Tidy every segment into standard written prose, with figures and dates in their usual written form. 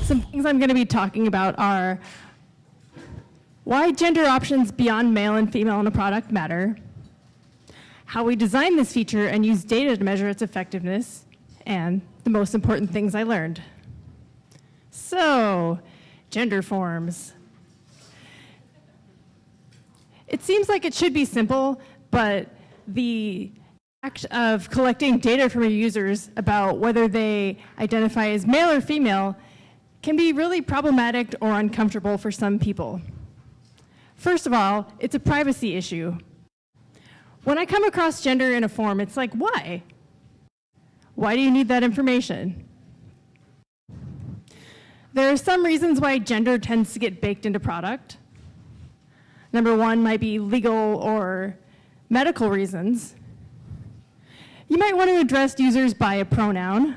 Some things I'm going to be talking about are why gender options beyond male and female in a product matter, how we design this feature and use data to measure its effectiveness, and the most important things I learned. So, gender forms. It seems like it should be simple, but the act of collecting data from your users about whether they identify as male or female can be really problematic or uncomfortable for some people. First of all, it's a privacy issue. When I come across gender in a form, it's like, why? Why do you need that information? There are some reasons why gender tends to get baked into product. Number one might be legal or medical reasons. You might want to address users by a pronoun,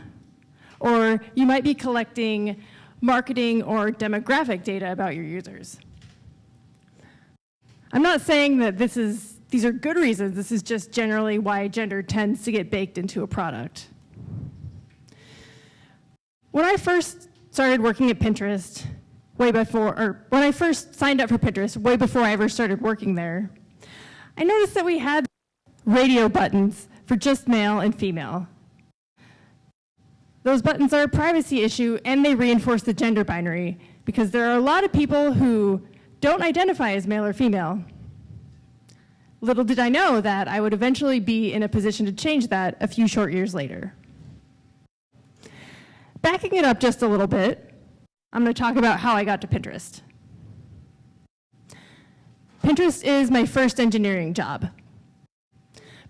or you might be collecting marketing or demographic data about your users. I'm not saying that these are good reasons. This is just generally why gender tends to get baked into a product. When I first started working at Pinterest, when I first signed up for Pinterest, way before I ever started working there, I noticed that we had radio buttons for just male and female. Those buttons are a privacy issue, and they reinforce the gender binary, because there are a lot of people who don't identify as male or female. Little did I know that I would eventually be in a position to change that a few short years later. Backing it up just a little bit, I'm going to talk about how I got to Pinterest. Pinterest is my first engineering job.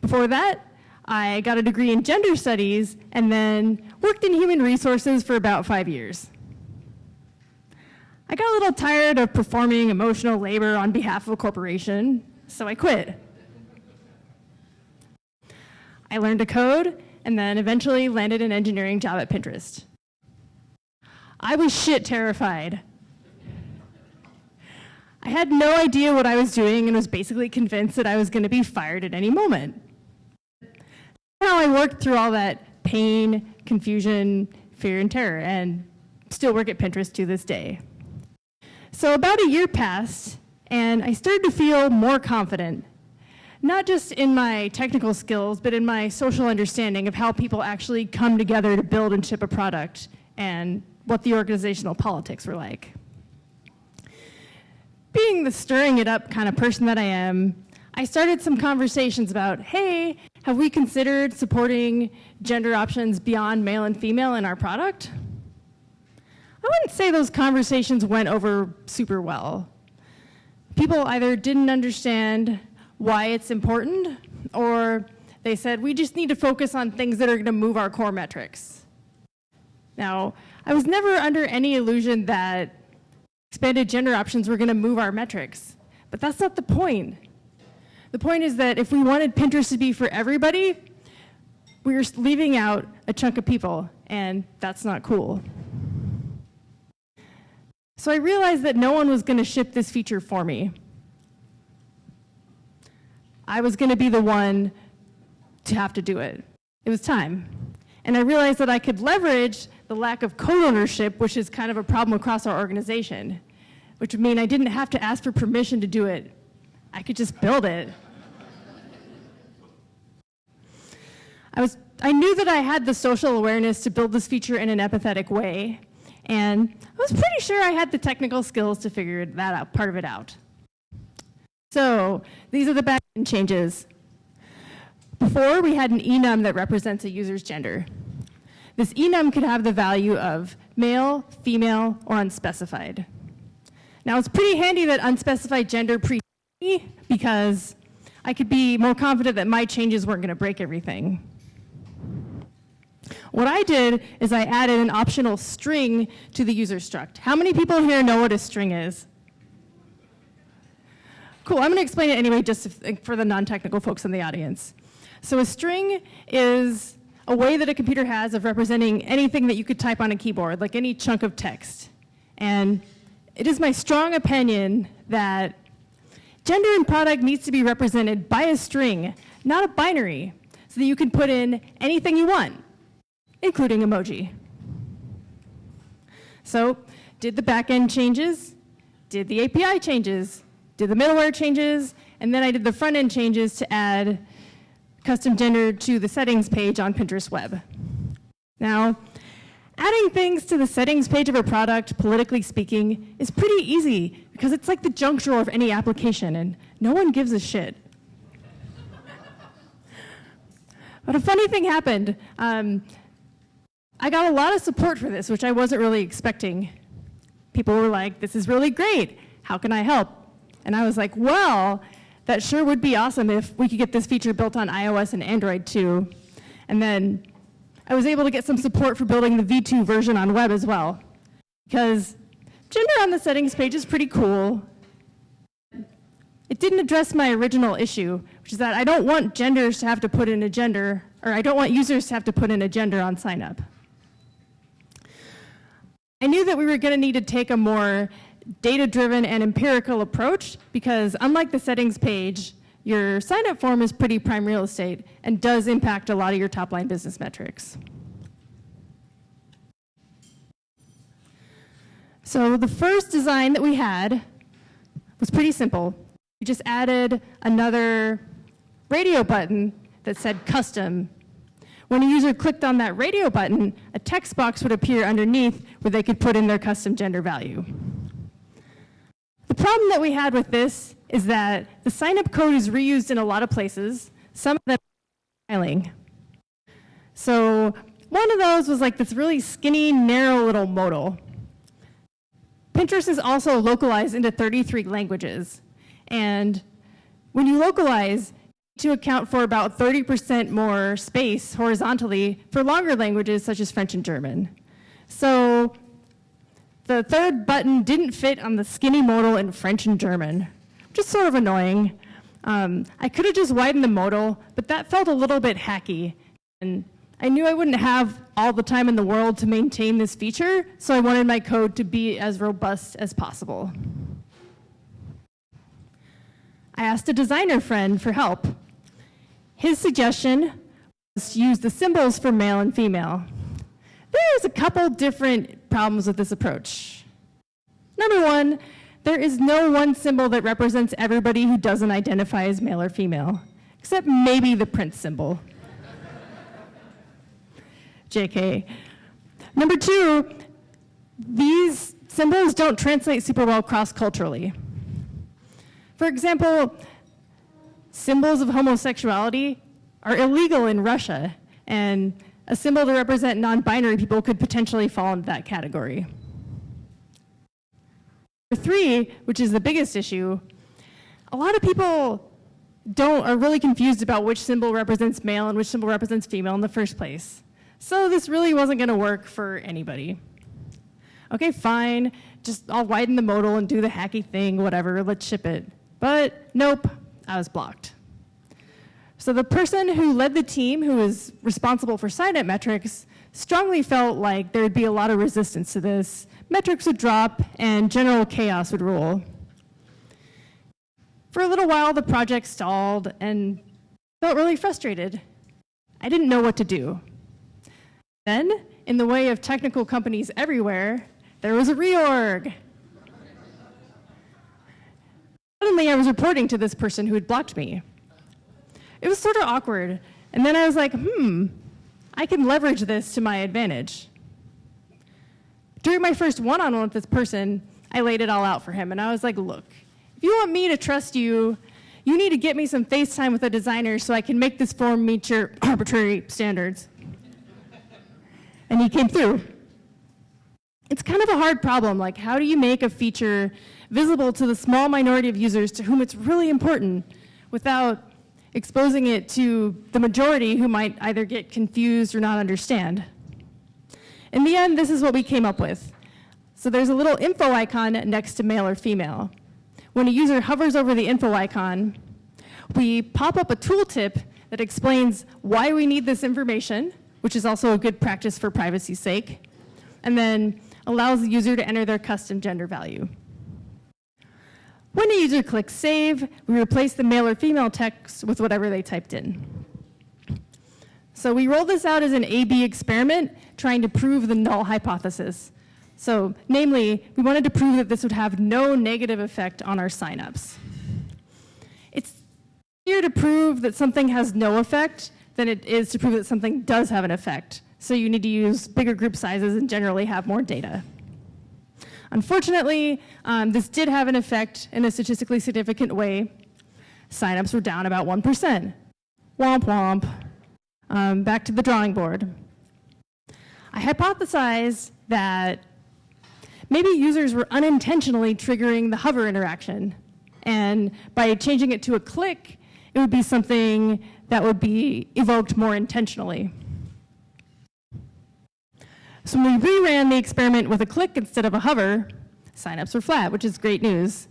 Before that, I got a degree in gender studies and then worked in human resources for about 5 years. I got a little tired of performing emotional labor on behalf of a corporation, so I quit. I learned to code and then eventually landed an engineering job at Pinterest. I was shit terrified. I had no idea what I was doing and was basically convinced that I was going to be fired at any moment. How I worked through all that pain, confusion, fear, and terror, and still work at Pinterest to this day. So about a year passed, and I started to feel more confident, not just in my technical skills, but in my social understanding of how people actually come together to build and ship a product, and what the organizational politics were like. Being the stirring it up kind of person that I am, I started some conversations about, hey, have we considered supporting gender options beyond male and female in our product? I wouldn't say those conversations went over super well. People either didn't understand why it's important, or they said, we just need to focus on things that are going to move our core metrics. Now, I was never under any illusion that expanded gender options were going to move our metrics, but that's not the point. The point is that if we wanted Pinterest to be for everybody, we were leaving out a chunk of people, and that's not cool. So I realized that no one was going to ship this feature for me. I was going to be the one to have to do it. It was time. And I realized that I could leverage the lack of code ownership, which is kind of a problem across our organization, which would mean I didn't have to ask for permission to do it. I could just build it. I knew that I had the social awareness to build this feature in an empathetic way, and I was pretty sure I had the technical skills to figure that out, part of it out. So these are the backend changes. Before, we had an enum that represents a user's gender. This enum could have the value of male, female, or unspecified. Now, it's pretty handy that unspecified gender pre-me, because I could be more confident that my changes weren't going to break everything. What I did is I added an optional string to the user struct. How many people here know what a string is? Cool, I'm going to explain it anyway, just for the non-technical folks in the audience. So a string is a way that a computer has of representing anything that you could type on a keyboard, like any chunk of text. And it is my strong opinion that gender in product needs to be represented by a string, not a binary, so that you can put in anything you want, including emoji. So did the backend changes, did the API changes, did the middleware changes, and then I did the front-end changes to add custom gender to the settings page on Pinterest Web. Now, adding things to the settings page of a product, politically speaking, is pretty easy because it's like the junk drawer of any application and no one gives a shit. But a funny thing happened. I got a lot of support for this, which I wasn't really expecting. People were like, this is really great. How can I help? And I was like, well, that sure would be awesome if we could get this feature built on iOS and Android too. And then I was able to get some support for building the V2 version on web as well. Because gender on the settings page is pretty cool. It didn't address my original issue, which is that I don't want genders to have to put in a gender, or I don't want users to have to put in a gender on sign up. I knew that we were going to need to take a more data-driven and empirical approach because unlike the settings page, your sign-up form is pretty prime real estate and does impact a lot of your top-line business metrics. So the first design that we had was pretty simple. We just added another radio button that said custom. When a user clicked on that radio button, a text box would appear underneath where they could put in their custom gender value. The problem that we had with this is that the sign-up code is reused in a lot of places, some of them styling. So one of those was like this really skinny, narrow little modal. Pinterest is also localized into 33 languages. And when you localize, to account for about 30% more space horizontally for longer languages such as French and German. So the third button didn't fit on the skinny modal in French and German, which is sort of annoying. I could have just widened the modal, but that felt a little bit hacky. And I knew I wouldn't have all the time in the world to maintain this feature, so I wanted my code to be as robust as possible. I asked a designer friend for help. His suggestion was to use the symbols for male and female. There's a couple different problems with this approach. Number one, there is no one symbol that represents everybody who doesn't identify as male or female, except maybe the Prince symbol. JK. Number two, these symbols don't translate super well cross-culturally. For example, symbols of homosexuality are illegal in Russia, and a symbol to represent non-binary people could potentially fall into that category. Number three, which is the biggest issue, a lot of people are really confused about which symbol represents male and which symbol represents female in the first place. So this really wasn't going to work for anybody. Okay, fine, just I'll widen the modal and do the hacky thing, whatever, let's ship it. But nope, I was blocked. So the person who led the team, who was responsible for sign-up metrics, strongly felt like there would be a lot of resistance to this. Metrics would drop and general chaos would rule. For a little while, the project stalled and felt really frustrated. I didn't know what to do. Then, in the way of technical companies everywhere, there was a reorg. Suddenly, I was reporting to this person who had blocked me. It was sort of awkward. And then I was like, I can leverage this to my advantage. During my first one-on-one with this person, I laid it all out for him. And I was like, look, if you want me to trust you, you need to get me some FaceTime with a designer so I can make this form meet your arbitrary standards. And he came through. It's kind of a hard problem. Like, how do you make a feature visible to the small minority of users to whom it's really important without exposing it to the majority who might either get confused or not understand? In the end, this is what we came up with. So there's a little info icon next to male or female. When a user hovers over the info icon, we pop up a tooltip that explains why we need this information, which is also a good practice for privacy's sake, and then allows the user to enter their custom gender value. When a user clicks save, we replace the male or female text with whatever they typed in. So we rolled this out as an A/B experiment, trying to prove the null hypothesis. So, namely, we wanted to prove that this would have no negative effect on our signups. It's easier to prove that something has no effect than it is to prove that something does have an effect. So you need to use bigger group sizes and generally have more data. Unfortunately, this did have an effect in a statistically significant way. Signups were down about 1%. Womp womp. Back to the drawing board. I hypothesized that maybe users were unintentionally triggering the hover interaction. And by changing it to a click, it would be something that would be evoked more intentionally. So when we reran the experiment with a click instead of a hover, signups were flat, which is great news.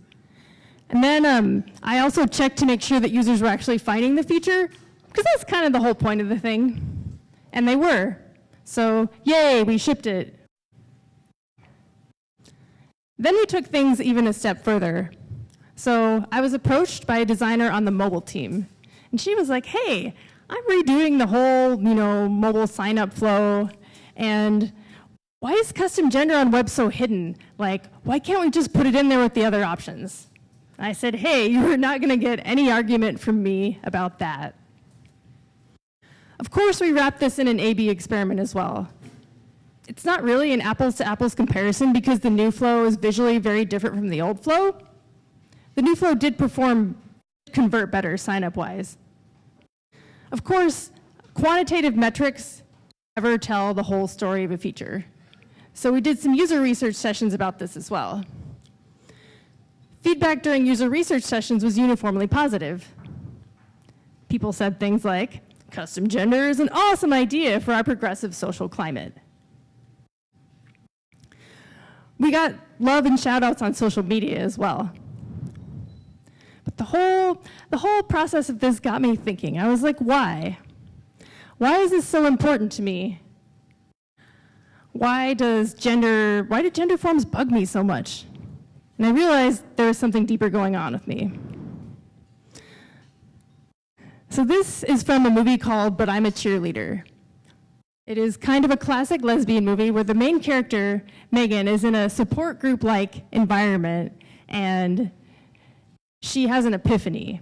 And then I also checked to make sure that users were actually finding the feature, because that's kind of the whole point of the thing. And they were. So yay, we shipped it. Then we took things even a step further. So I was approached by a designer on the mobile team. And she was like, hey, I'm redoing the whole, mobile sign-up flow. And why is custom gender on web so hidden? Like, why can't we just put it in there with the other options? I said, hey, you're not going to get any argument from me about that. Of course, we wrapped this in an A/B experiment as well. It's not really an apples-to-apples comparison because the new flow is visually very different from the old flow. The new flow did convert better sign-up-wise. Of course, quantitative metrics never tell the whole story of a feature. So we did some user research sessions about this as well. Feedback during user research sessions was uniformly positive. People said things like, custom gender is an awesome idea for our progressive social climate. We got love and shout-outs on social media as well. But the whole process of this got me thinking. I was like, why? Why is this so important to me? Why do gender forms bug me so much? And I realized there was something deeper going on with me. So this is from a movie called But I'm a Cheerleader. It is kind of a classic lesbian movie where the main character, Megan, is in a support group-like environment, and she has an epiphany.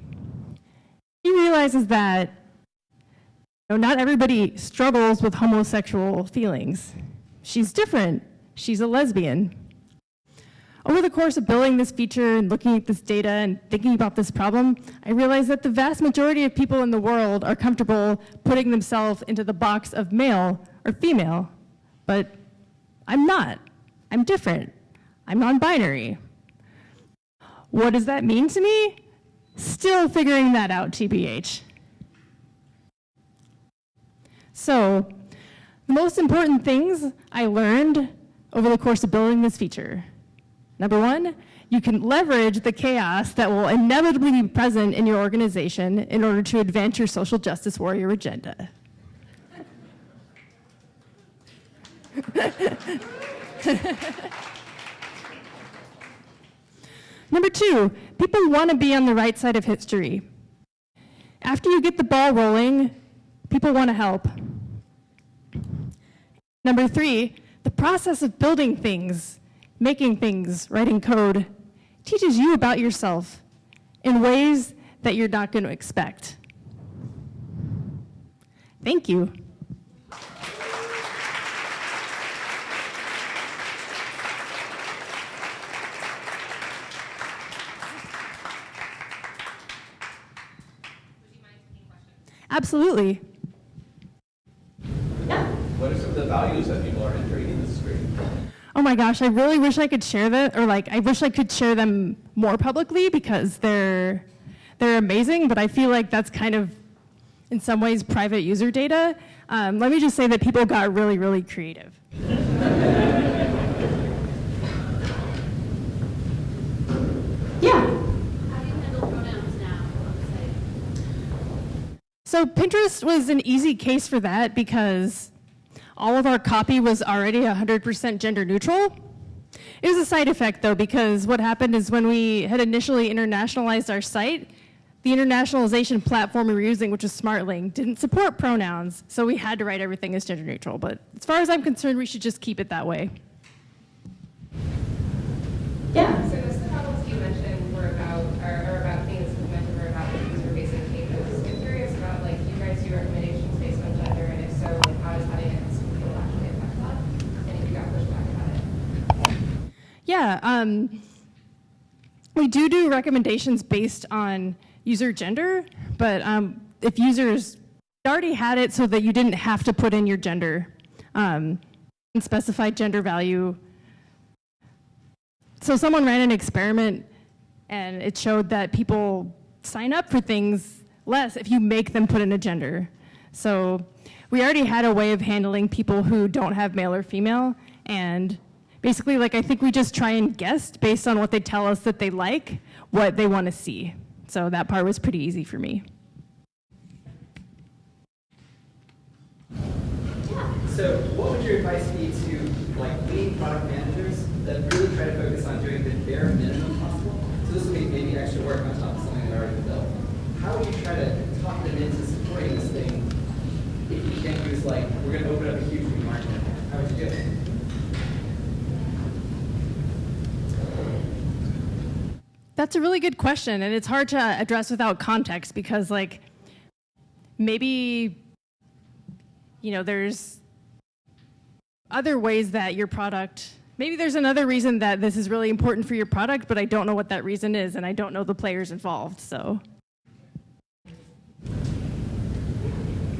She realizes that not everybody struggles with homosexual feelings. She's different. She's a lesbian. Over the course of building this feature and looking at this data and thinking about this problem, I realized that the vast majority of people in the world are comfortable putting themselves into the box of male or female, but I'm not. I'm different. I'm non-binary. What does that mean to me? Still figuring that out, TBH. So, the most important things I learned over the course of building this feature. Number one, you can leverage the chaos that will inevitably be present in your organization in order to advance your social justice warrior agenda. Number two, people want to be on the right side of history. After you get the ball rolling, people want to help. Number three, the process of building things, making things, writing code, teaches you about yourself in ways that you're not going to expect. Thank you. Absolutely. Yeah. What are some of the values that people are entering in this screen? Oh my gosh, I really wish I could share that, or I wish I could share them more publicly because they're amazing, but I feel like that's kind of, in some ways, private user data. Let me just say that people got really, really creative. Yeah. How do you handle pronouns now on the site? So Pinterest was an easy case for that because all of our copy was already 100% gender neutral. It was a side effect though, because what happened is when we had initially internationalized our site, the internationalization platform we were using, which was SmartLink, didn't support pronouns, so we had to write everything as gender neutral. But as far as I'm concerned, we should just keep it that way. Yeah, we do recommendations based on user gender, but if users already had it so that you didn't have to put in your gender, unspecified gender value. So someone ran an experiment and it showed that people sign up for things less if you make them put in a gender. So we already had a way of handling people who don't have male or female, and basically, like, I think we just try and guess based on what they tell us that they like, what they want to see. So that part was pretty easy for me. So what would your advice be to like lead product managers that really try to focus on doing the bare minimum possible? So this would be maybe extra work on top of something they've already built. How would you try to talk them into supporting this thing if you can't use like, we're going to open up a huge new market? How would you do it? That's a really good question, and it's hard to address without context because, like, maybe, you know, there's other ways that your product, maybe there's another reason that this is really important for your product, but I don't know what that reason is, and I don't know the players involved, so.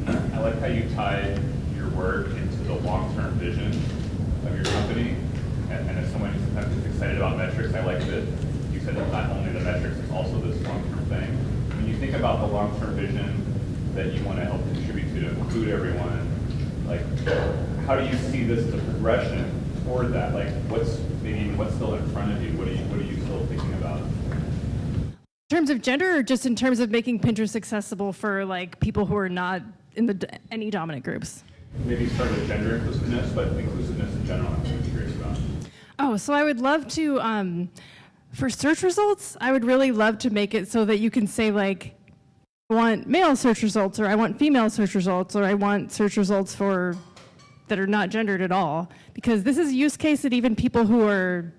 I like how you tied your work into the long-term vision of your company, and as someone who's sometimes excited about metrics, I like that you said that not only the metrics, it's also this long-term thing. When you think about the long-term vision that you want to help contribute to include everyone, like, how do you see this as a progression toward that? Like, what's still in front of you? What are you still thinking about? In terms of gender, or just in terms of making Pinterest accessible for, like, people who are not in any dominant groups? Maybe start with gender inclusiveness, but inclusiveness in general, I'm curious about. Oh, so I would love to, for search results, I would really love to make it so that you can say, like, I want male search results, or I want female search results, or I want search results that are not gendered at all. Because this is a use case that even people who are,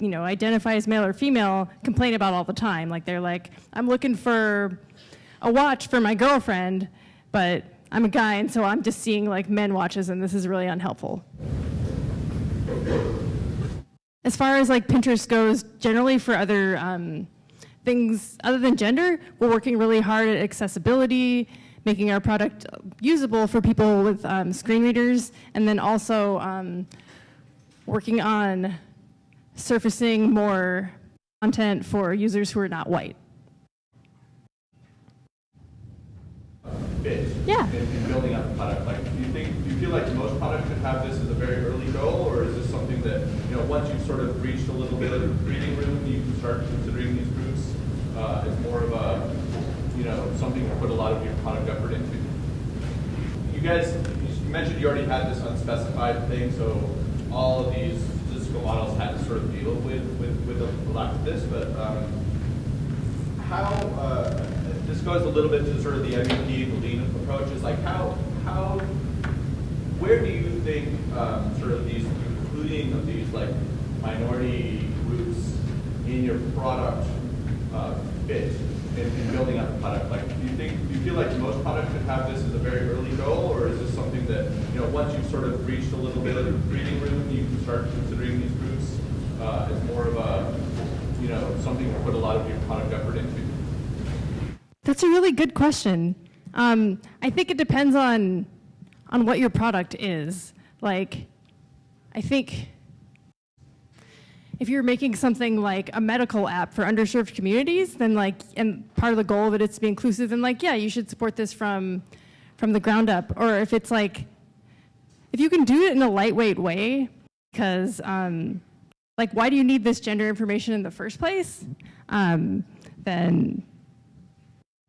you know, identify as male or female complain about all the time. Like, they're like, I'm looking for a watch for my girlfriend, but I'm a guy, and so I'm just seeing, like, men watches, and this is really unhelpful. As far as, like, Pinterest goes, generally for other things other than gender, we're working really hard at accessibility, making our product usable for people with screen readers, and then also working on surfacing more content for users who are not white. Bit Yeah. in building up the product. Like, do you feel like most products should have this as a very early goal, or is this something that, you know, once you've sort of reached a little bit of breathing room, you can start considering these groups as more of a, you know, something to put a lot of your product effort into? You guys, you mentioned you already had this unspecified thing, so all of these statistical models had to sort of deal with a lot of this, but how this goes a little bit to sort of the MVP and the lean approach. Is like where do you think sort of these including of these like minority groups in your product fit in building up the product? Like, do you feel like most products should have this as a very early goal, or is this something that, you know, once you've sort of reached a little bit of breathing room, you can start considering these groups as more of a, you know, something to put a lot of your product effort into? That's a really good question. I think it depends on what your product is. Like, I think if you're making something like a medical app for underserved communities, then like, and part of the goal of it is to be inclusive, then like, yeah, you should support this from the ground up. Or if it's like, if you can do it in a lightweight way, because like, why do you need this gender information in the first place? Then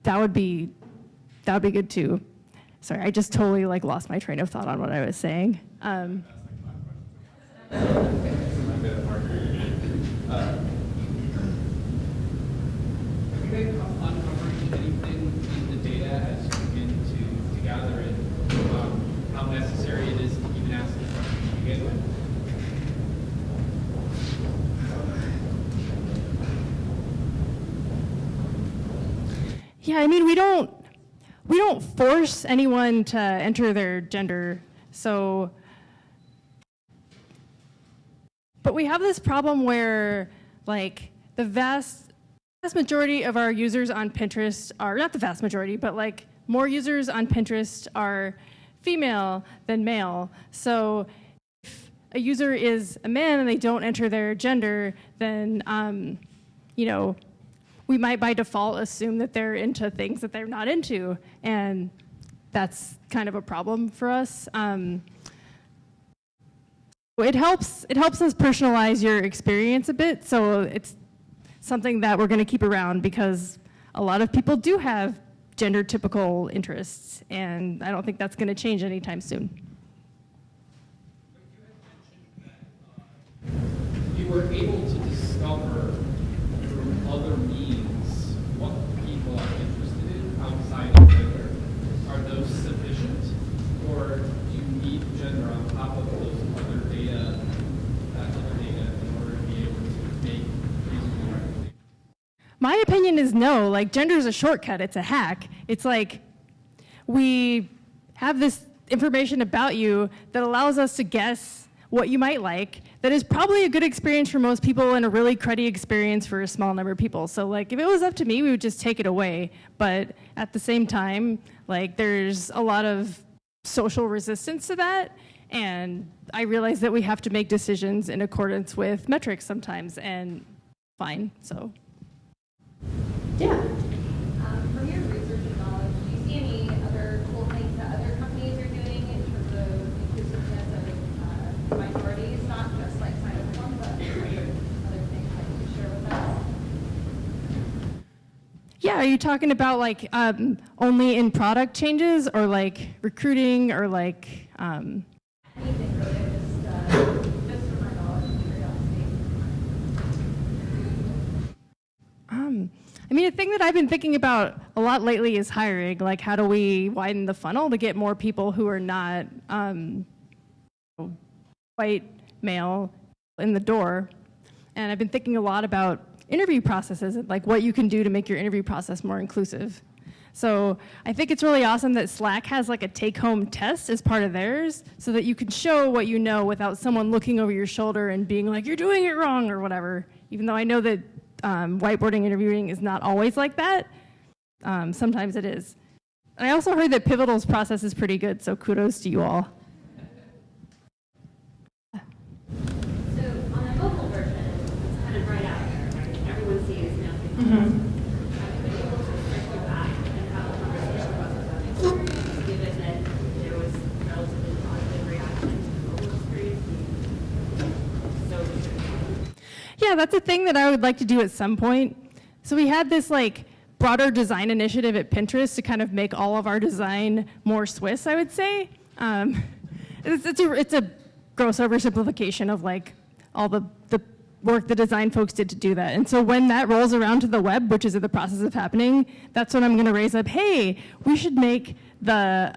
that would be good too. Sorry, I just totally like lost my train of thought on what I was saying. Have you been uncovering anything in the data as you begin to gather it, how necessary it is to even ask the question to begin with? Yeah, I mean, we don't force anyone to enter their gender. So But we have this problem where, like, the vast majority of our users on Pinterest are, not the vast majority, but like more users on Pinterest are female than male. So if a user is a man and they don't enter their gender, then, you know, we might by default assume that they're into things that they're not into. And that's kind of a problem for us. It helps us personalize your experience a bit, so it's something that we're going to keep around because a lot of people do have gender typical interests, and I don't think that's going to change anytime soon. You were able to discover through other means what people are interested in outside of gender. Are those sufficient, or do you need gender on top of those other data, in order to be able to make reasonable recommendations? My opinion is no. Like, gender is a shortcut. It's a hack. It's like we have this information about you that allows us to guess what you might like. That is probably a good experience for most people and a really cruddy experience for a small number of people. So, like, if it was up to me, we would just take it away. But at the same time, like, there's a lot of social resistance to that. And I realize that we have to make decisions in accordance with metrics sometimes, and fine, so. Yeah. From your research and knowledge, do you see any other cool things that other companies are doing in terms of inclusiveness of minorities, not just like sign-up forms, but other things that you can share with us? Yeah, are you talking about like only in product changes, or like recruiting, or like? Anything really, just from my knowledge and curiosity. I mean, a thing that I've been thinking about a lot lately is hiring. Like, how do we widen the funnel to get more people who are not white male in the door? And I've been thinking a lot about interview processes, and like what you can do to make your interview process more inclusive. So I think it's really awesome that Slack has like a take-home test as part of theirs, so that you can show what you know without someone looking over your shoulder and being like, you're doing it wrong or whatever. Even though I know that whiteboarding interviewing is not always like that. Sometimes it is. And I also heard that Pivotal's process is pretty good, so kudos to you all. So on the mobile version, it's kind of right out there, right? Everyone sees now. Have you been able to circle back and have a conversation about that experience, given that there was relatively positive reaction to the mobile experience? Yeah, that's a thing that I would like to do at some point. So we had this like broader design initiative at Pinterest to kind of make all of our design more Swiss, I would say. It's a gross oversimplification of like all the work the design folks did to do that. And so when that rolls around to the web, which is in the process of happening, that's when I'm going to raise up, hey, we should make Pinterest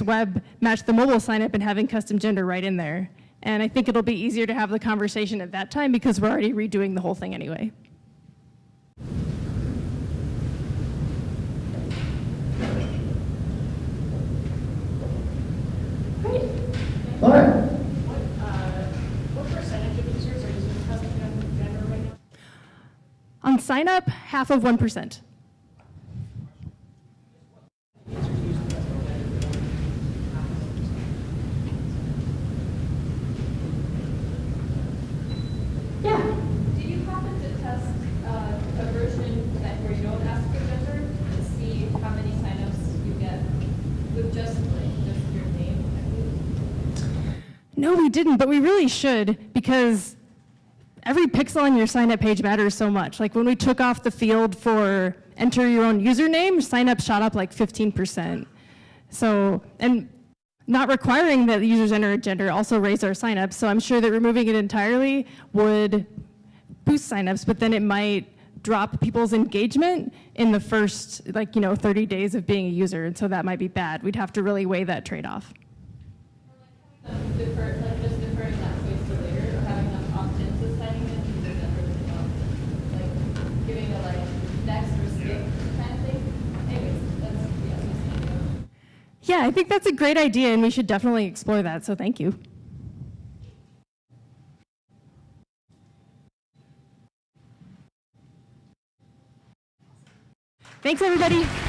web match the mobile sign up and having custom gender right in there. And I think it'll be easier to have the conversation at that time because we're already redoing the whole thing anyway. Great. Laura. What percentage of users are using custom gender right now? On sign up, 1/2%. Yeah. Do you happen to test a version where you don't ask for gender and see how many signups you get with just your name? No, we didn't, but we really should, because every pixel on your sign up page matters so much. Like when we took off the field for enter your own username, sign up shot up like 15%. So, and not requiring that users enter a gender also raised our signups. So I'm sure that removing it entirely would boost signups, but then it might drop people's engagement in the first 30 days of being a user. And so that might be bad. We'd have to really weigh that trade-off. Just deferring that space to later, or having them opt into signing in, and then really like giving a next or skip kind of thing. Anyways, that's Yeah, I think that's a great idea, and we should definitely explore that, so thank you. Thanks, everybody.